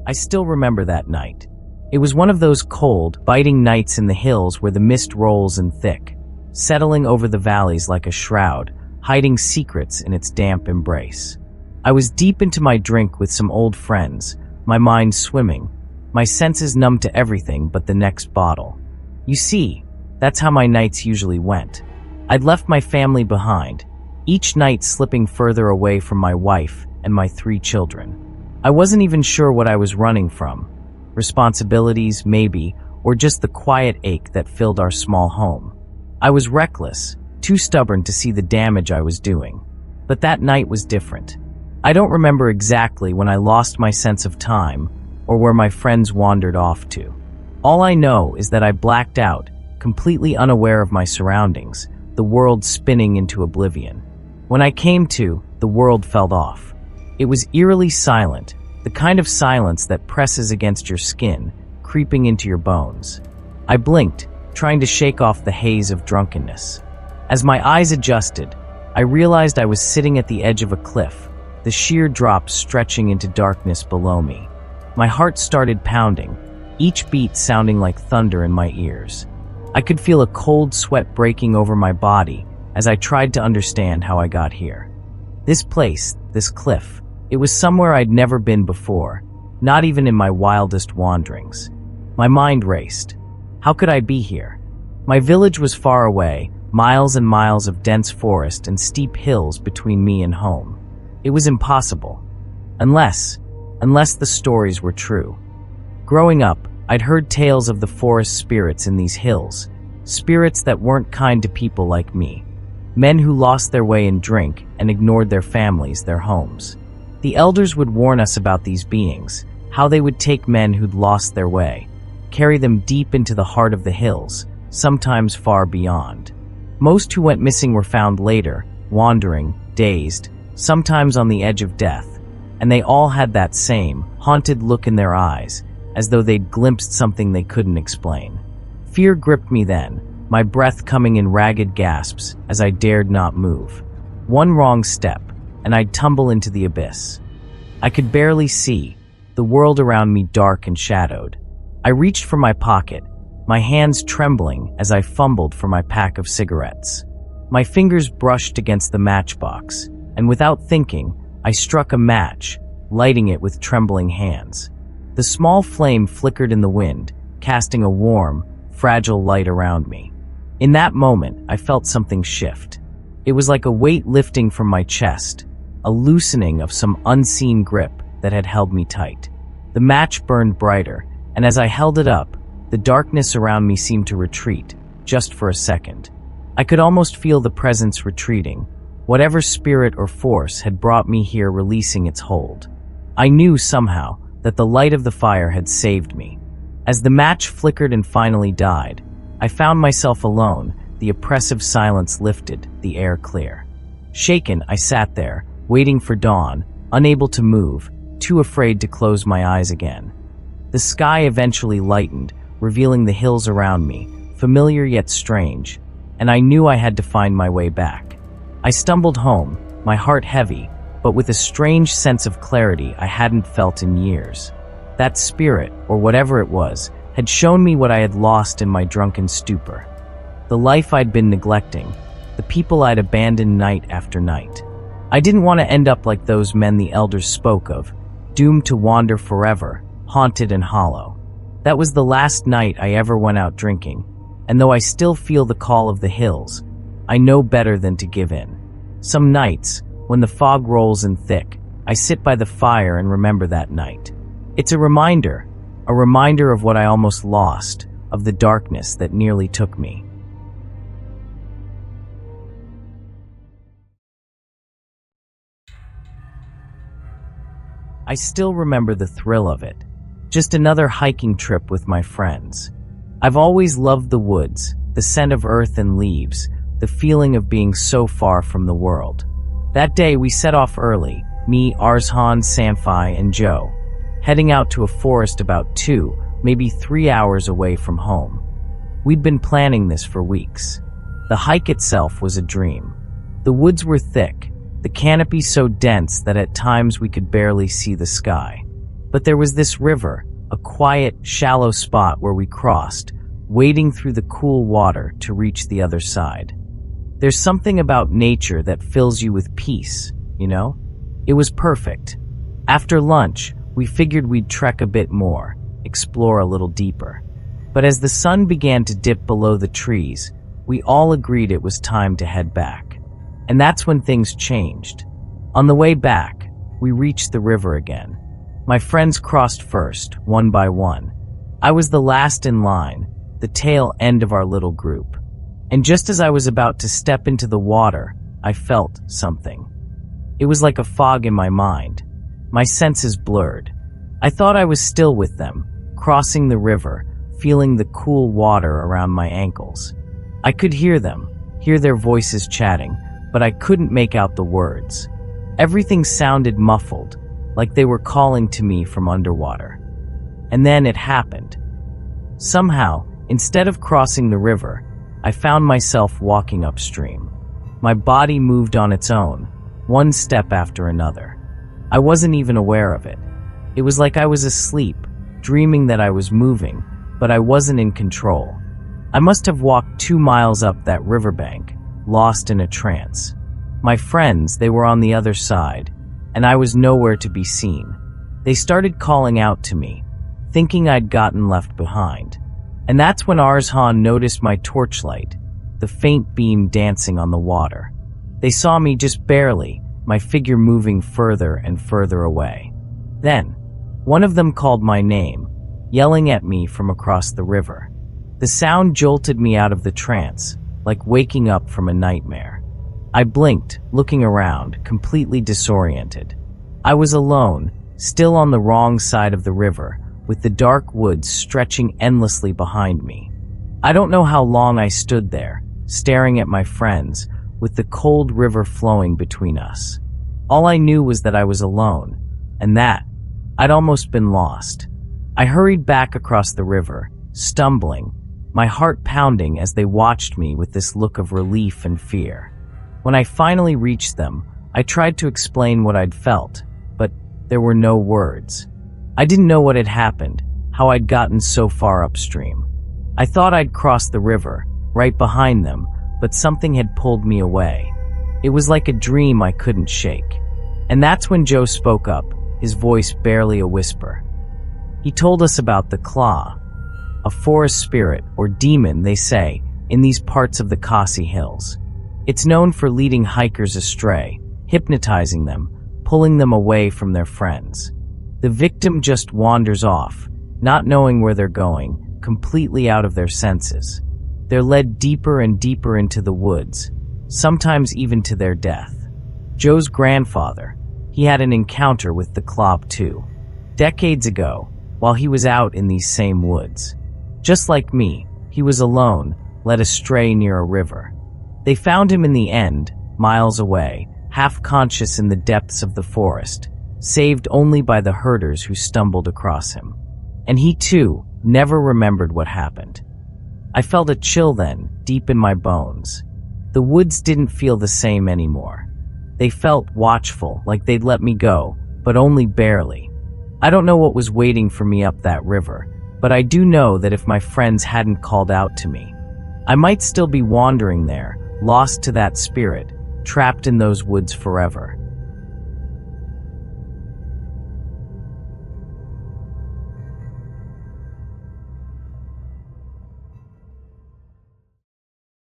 I still remember that night. It was one of those cold, biting nights in the hills where the mist rolls in thick, settling over the valleys like a shroud, hiding secrets in its damp embrace. I was deep into my drink with some old friends, my mind swimming, my senses numb to everything but the next bottle. You see, that's how my nights usually went. I'd left my family behind, each night slipping further away from my wife and my 3 children. I wasn't even sure what I was running from. Responsibilities, maybe, or just the quiet ache that filled our small home. I was reckless, too stubborn to see the damage I was doing. But that night was different. I don't remember exactly when I lost my sense of time or where my friends wandered off to. All I know is that I blacked out, completely unaware of my surroundings, the world spinning into oblivion. When I came to, the world felt off. It was eerily silent, the kind of silence that presses against your skin, creeping into your bones. I blinked, trying to shake off the haze of drunkenness. As my eyes adjusted, I realized I was sitting at the edge of a cliff, the sheer drop stretching into darkness below me. My heart started pounding, each beat sounding like thunder in my ears. I could feel a cold sweat breaking over my body as I tried to understand how I got here. This place, this cliff, it was somewhere I'd never been before, not even in my wildest wanderings. My mind raced. How could I be here? My village was far away, miles and miles of dense forest and steep hills between me and home. It was impossible. Unless the stories were true. Growing up, I'd heard tales of the forest spirits in these hills, spirits that weren't kind to people like me. Men who lost their way in drink and ignored their families, their homes. The elders would warn us about these beings, how they would take men who'd lost their way, carry them deep into the heart of the hills, sometimes far beyond. Most who went missing were found later, wandering, dazed, sometimes on the edge of death, and they all had that same, haunted look in their eyes, as though they'd glimpsed something they couldn't explain. Fear gripped me then, my breath coming in ragged gasps as I dared not move. One wrong step, and I'd tumble into the abyss. I could barely see, the world around me dark and shadowed. I reached for my pocket, my hands trembling as I fumbled for my pack of cigarettes. My fingers brushed against the matchbox, and without thinking, I struck a match, lighting it with trembling hands. The small flame flickered in the wind, casting a warm, fragile light around me. In that moment, I felt something shift. It was like a weight lifting from my chest, a loosening of some unseen grip that had held me tight. The match burned brighter, and as I held it up, the darkness around me seemed to retreat, just for a second. I could almost feel the presence retreating, whatever spirit or force had brought me here releasing its hold. I knew somehow that the light of the fire had saved me. As the match flickered and finally died, I found myself alone, the oppressive silence lifted, the air clear. Shaken, I sat there, waiting for dawn, unable to move, too afraid to close my eyes again. The sky eventually lightened, revealing the hills around me, familiar yet strange, and I knew I had to find my way back. I stumbled home, my heart heavy, but with a strange sense of clarity I hadn't felt in years. That spirit, or whatever it was, had shown me what I had lost in my drunken stupor. The life I'd been neglecting, the people I'd abandoned night after night. I didn't want to end up like those men the elders spoke of, doomed to wander forever, haunted and hollow. That was the last night I ever went out drinking, and though I still feel the call of the hills, I know better than to give in. Some nights, when the fog rolls in thick, I sit by the fire and remember that night. It's a reminder of what I almost lost, of the darkness that nearly took me. I still remember the thrill of it. Just another hiking trip with my friends. I've always loved the woods, the scent of earth and leaves, the feeling of being so far from the world. That day we set off early, me, Arzhan, Samfi, and Joe, heading out to a forest about 2, maybe 3 hours away from home. We'd been planning this for weeks. The hike itself was a dream. The woods were thick, the canopy so dense that at times we could barely see the sky. But there was this river, a quiet, shallow spot where we crossed, wading through the cool water to reach the other side. There's something about nature that fills you with peace, you know? It was perfect. After lunch, we figured we'd trek a bit more, explore a little deeper. But as the sun began to dip below the trees, we all agreed it was time to head back. And that's when things changed. On the way back, we reached the river again. My friends crossed first, one by one. I was the last in line, the tail end of our little group. And just as I was about to step into the water, I felt something. It was like a fog in my mind. My senses blurred. I thought I was still with them, crossing the river, feeling the cool water around my ankles. I could hear them, hear their voices chatting, but I couldn't make out the words. Everything sounded muffled, like they were calling to me from underwater. And then it happened. Somehow, instead of crossing the river, I found myself walking upstream. My body moved on its own, one step after another. I wasn't even aware of it. It was like I was asleep, dreaming that I was moving, but I wasn't in control. I must have walked 2 miles up that riverbank, lost in a trance. My friends, they were on the other side, and I was nowhere to be seen. They started calling out to me, thinking I'd gotten left behind. And that's when Arzhan noticed my torchlight, the faint beam dancing on the water. They saw me just barely, my figure moving further and further away. Then, one of them called my name, yelling at me from across the river. The sound jolted me out of the trance, like waking up from a nightmare. I blinked, looking around, completely disoriented. I was alone, still on the wrong side of the river, with the dark woods stretching endlessly behind me. I don't know how long I stood there, staring at my friends, with the cold river flowing between us. All I knew was that I was alone, and that I'd almost been lost. I hurried back across the river, stumbling, my heart pounding as they watched me with this look of relief and fear. When I finally reached them, I tried to explain what I'd felt, but there were no words. I didn't know what had happened, how I'd gotten so far upstream. I thought I'd crossed the river, right behind them, but something had pulled me away. It was like a dream I couldn't shake. And that's when Joe spoke up, his voice barely a whisper. He told us about the Claw, a forest spirit, or demon, they say, in these parts of the Khasi Hills. It's known for leading hikers astray, hypnotizing them, pulling them away from their friends. The victim just wanders off, not knowing where they're going, completely out of their senses. They're led deeper and deeper into the woods, sometimes even to their death. Joe's grandfather, he had an encounter with the Klop too, decades ago, while he was out in these same woods. Just like me, he was alone, led astray near a river. They found him in the end, miles away, half conscious in the depths of the forest, saved only by the herders who stumbled across him. And he too never remembered what happened. I felt a chill then, deep in my bones. The woods didn't feel the same anymore. They felt watchful, like they'd let me go, but only barely. I don't know what was waiting for me up that river, but I do know that if my friends hadn't called out to me, I might still be wandering there, lost to that spirit, trapped in those woods forever.